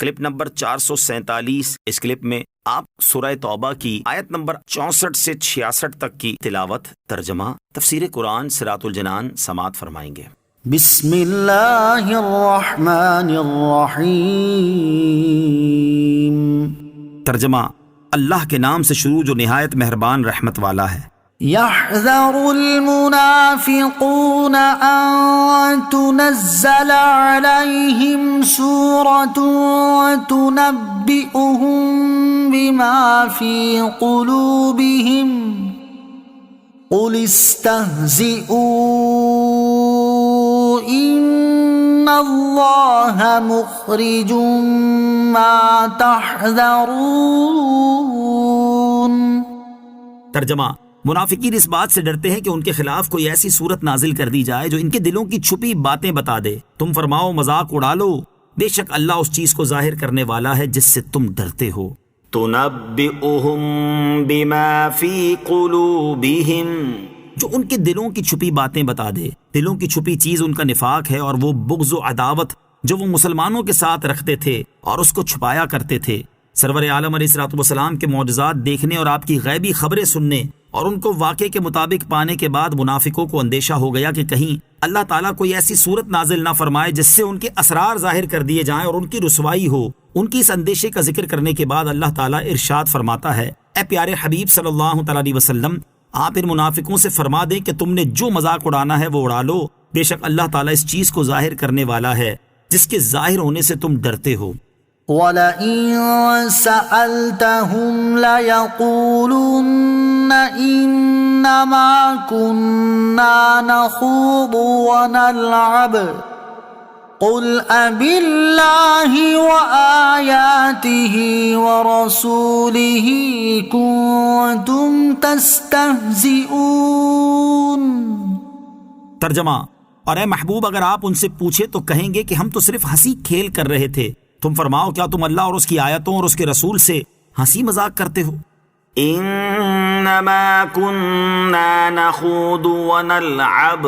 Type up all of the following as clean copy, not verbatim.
Clip number 447۔ اس clip میں آپ سورہ توبہ کی آیت نمبر 64 سے 66 تک کی تلاوت، ترجمہ، تفسیر قرآن صراط الجنان سماعت فرمائیں گے۔ بسم اللہ الرحمن الرحیم۔ ترجمہ، اللہ کے نام سے شروع جو نہایت مہربان رحمت والا ہے۔ يحذر المنافقون أن تنزل عليهم سورة تنبئهم بما في قلوبهم قل استهزئوا إن الله مخرج ما تحذرون۔ ترجمہ، منافقین اس بات سے ڈرتے ہیں کہ ان کے خلاف کوئی ایسی صورت نازل کر دی جائے جو ان کے دلوں کی چھپی باتیں بتا دے۔ تم فرماؤ مذاق اڑا لو، بے شک اللہ اس چیز کو ظاہر کرنے والا ہے جس سے تم ڈرتے ہو۔ تنبئهم بما فی قلوبهم، جو ان کے دلوں کی چھپی باتیں بتا دے۔ دلوں کی چھپی چیز ان کا نفاق ہے اور وہ بغض و عداوت جو وہ مسلمانوں کے ساتھ رکھتے تھے اور اس کو چھپایا کرتے تھے۔ سرور عالم علیہ الصلوۃ والسلام کے معجزات دیکھنے اور آپ کی غیبی خبریں سننے اور ان کو واقعے کے مطابق پانے کے بعد منافقوں کو اندیشہ ہو گیا کہ کہیں اللہ تعالیٰ کوئی ایسی صورت نازل نہ فرمائے جس سے ان کے اسرار ظاہر کر دیے جائیں اور ان کی رسوائی ہو۔ ان کی اس اندیشے کا ذکر کرنے کے بعد اللہ تعالیٰ ارشاد فرماتا ہے، اے پیارے حبیب صلی اللہ تعالیٰ علیہ وسلم، آپ ان منافقوں سے فرما دیں کہ تم نے جو مذاق اڑانا ہے وہ اڑا لو، بے شک اللہ تعالیٰ اس چیز کو ظاہر کرنے والا ہے جس کے ظاہر ہونے سے تم ڈرتے ہو۔ وَلَئِن سَأَلْتَهُمْ لَيَقُولُنَّ إِنَّمَا كُنَّا نَخُوضُ وَنَلْعَبُ قُلْ أَبِاللَّهِ وَآيَاتِهِ وَرَسُولِهِ كُنتُمْ تَسْتَهْزِئُونَ۔ ترجمہ، اور اے محبوب اگر آپ ان سے پوچھے تو کہیں گے کہ ہم تو صرف ہنسی کھیل کر رہے تھے۔ تم فرماؤ کیا تم اللہ اور اس کی آیتوں اور اس کے رسول سے ہنسی مذاق کرتے ہو؟ انما کننا نخوض ونلعب،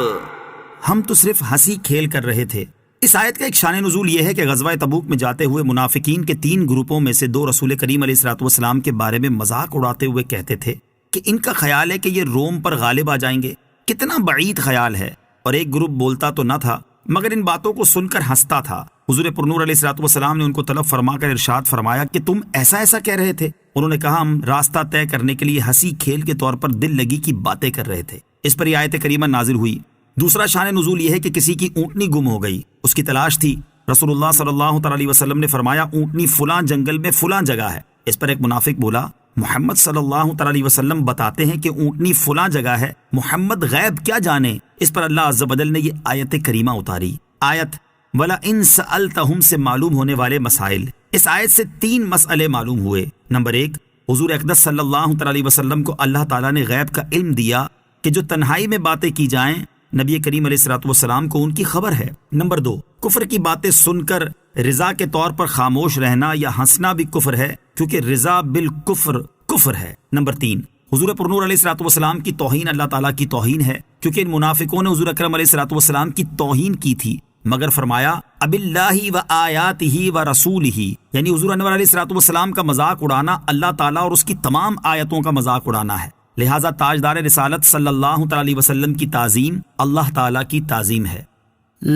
ہم تو صرف ہنسی کھیل کر رہے تھے۔ اس آیت کا ایک شان نزول یہ ہے کہ غزوہ تبوک میں جاتے ہوئے منافقین کے 3 گروپوں میں سے 2 رسول کریم علیہ الصلوۃ والسلام کے بارے میں مذاق اڑاتے ہوئے کہتے تھے کہ ان کا خیال ہے کہ یہ روم پر غالب آ جائیں گے۔ کتنا بعید خیال ہے۔ اور ایک گروپ بولتا تو نہ تھا مگر ان باتوں کو سن کر ہنستا تھا۔ حضور پرنور علیہ الصلوۃ والسلام نے ان کو طلب فرما کر ارشاد فرمایا کہ تم ایسا کہہ رہے تھے؟ انہوں نے کہا ہم راستہ طے کرنے کے لیے ہنسی کھیل کے طور پر دل لگی کی باتیں کر رہے تھے۔ اس پر یہ آیت کریمہ نازل ہوئی۔ دوسرا شان نزول یہ ہے کہ کسی کی اونٹنی گم ہو گئی، اس کی تلاش تھی۔ رسول اللہ صلی اللہ تعالی علیہ وسلم نے فرمایا اونٹنی فلاں جنگل میں فلاں جگہ ہے۔ اس پر ایک منافق بولا محمد صلی اللہ تعالی علیہ وسلم بتاتے ہیں کہ اونٹنی فلاں جگہ ہے، محمد غیب کیا جانے؟ اس پر اللہ عز و جل نے یہ آیت کریمہ اتاری۔ آیت وَلَئِن سَأَلْتَهُمْ سے معلوم ہونے والے مسائل۔ اس آیت سے 3 مسئلے معلوم ہوئے۔ نمبر 1، حضور اقدس صلی اللہ تعالی علیہ وسلم کو اللہ تعالیٰ نے غیب کا علم دیا کہ جو تنہائی میں باتیں کی جائیں نبی کریم علیہ الصلوۃ والسلام کو ان کی خبر ہے۔ نمبر 2، کفر کی باتیں سن کر رضا کے طور پر خاموش رہنا یا ہنسنا بھی کفر ہے کیونکہ رضا بالکفر کفر ہے۔ نمبر 3، حضور پرنور علیہ الصلوۃ والسلام کی توہین اللہ تعالیٰ کی توہین ہے کیونکہ ان منافقوں نے حضور اکرم علیہ الصلوۃ والسلام کی توہین کی تھی مگر فرمایا اب اللہ و آیاتہ و رسولہ، یعنی حضور انور علیہ الصلوۃ والسلام کا مذاق اڑانا اللہ تعالیٰ اور اس کی تمام آیتوں کا مذاق اڑانا ہے۔ لہٰذا تاجدار رسالت صلی اللہ تعالی علیہ وسلم کی تعظیم اللہ تعالیٰ کی تعظیم ہے۔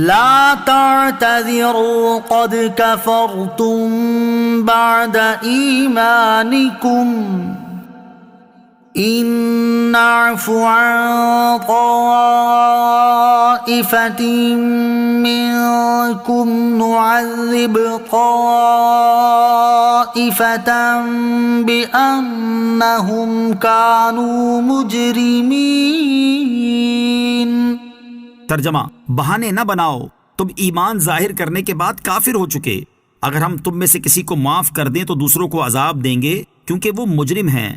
لا تعتذروا قد كفرتم بعد ایمانکم ان نعف عن طائفة منكم نعذب طائفة بأنهم كانوا مجرمين۔ ترجمہ، بہانے نہ بناؤ، تم ایمان ظاہر کرنے کے بعد کافر ہو چکے۔ اگر ہم تم میں سے کسی کو معاف کر دیں تو دوسروں کو عذاب دیں گے کیونکہ وہ مجرم ہیں۔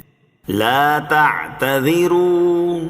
لا تعتذروا،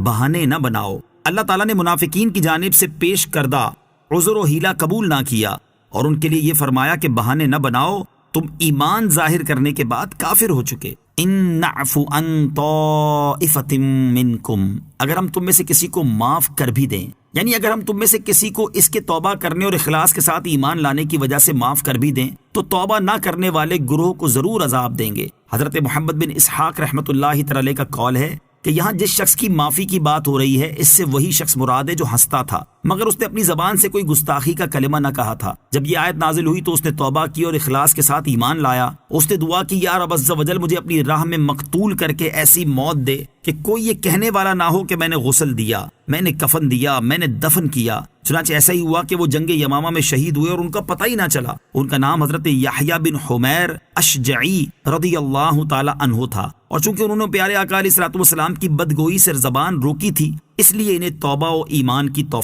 بہانے نہ بناؤ۔ اللہ تعالیٰ نے منافقین کی جانب سے پیش کردہ عذر و حیلہ قبول نہ کیا اور ان کے لیے یہ فرمایا کہ بہانے نہ بناؤ، تم ایمان ظاہر کرنے کے بعد کافر ہو چکے۔ ان نعفو عن طائفۃ منکم، اگر ہم تم میں سے کسی کو معاف کر بھی دیں یعنی اگر ہم تم میں سے کسی کو اس کے توبہ کرنے اور اخلاص کے ساتھ ایمان لانے کی وجہ سے معاف کر بھی دیں تو توبہ نہ کرنے والے گروہ کو ضرور عذاب دیں گے۔ حضرت محمد بن اسحاق رحمۃ اللہ تعالی کا قول ہے کہ یہاں جس شخص کی معافی کی بات ہو رہی ہے اس سے وہی شخص مراد ہے جو ہنستا تھا مگر اس نے اپنی زبان سے کوئی گستاخی کا کلمہ نہ کہا تھا۔ جب یہ آیت نازل ہوئی تو اس نے توبہ کی اور اخلاص کے ساتھ ایمان لایا۔ اس نے دعا کی، یا رب عز و جل مجھے اپنی راہ میں مقتول کر کے ایسی موت دے کہ کوئی یہ کہنے والا نہ ہو کہ میں نے غسل دیا، میں نے کفن دیا، میں نے دفن کیا۔ چنانچہ ایسا ہی ہوا کہ وہ جنگ یمامہ میں شہید ہوئے اور ان کا پتہ ہی نہ چلا۔ ان کا نام حضرت یحییٰ بن حمیر اشجعی رضی اللہ تعالی عنہ تھا، اور چونکہ انہوں نے پیارے آقا علیہ الصلوۃ والسلام کی بدگوئی سے زبان روکی تھی اس لیے انہیں توبہ و ایمان کی توفیق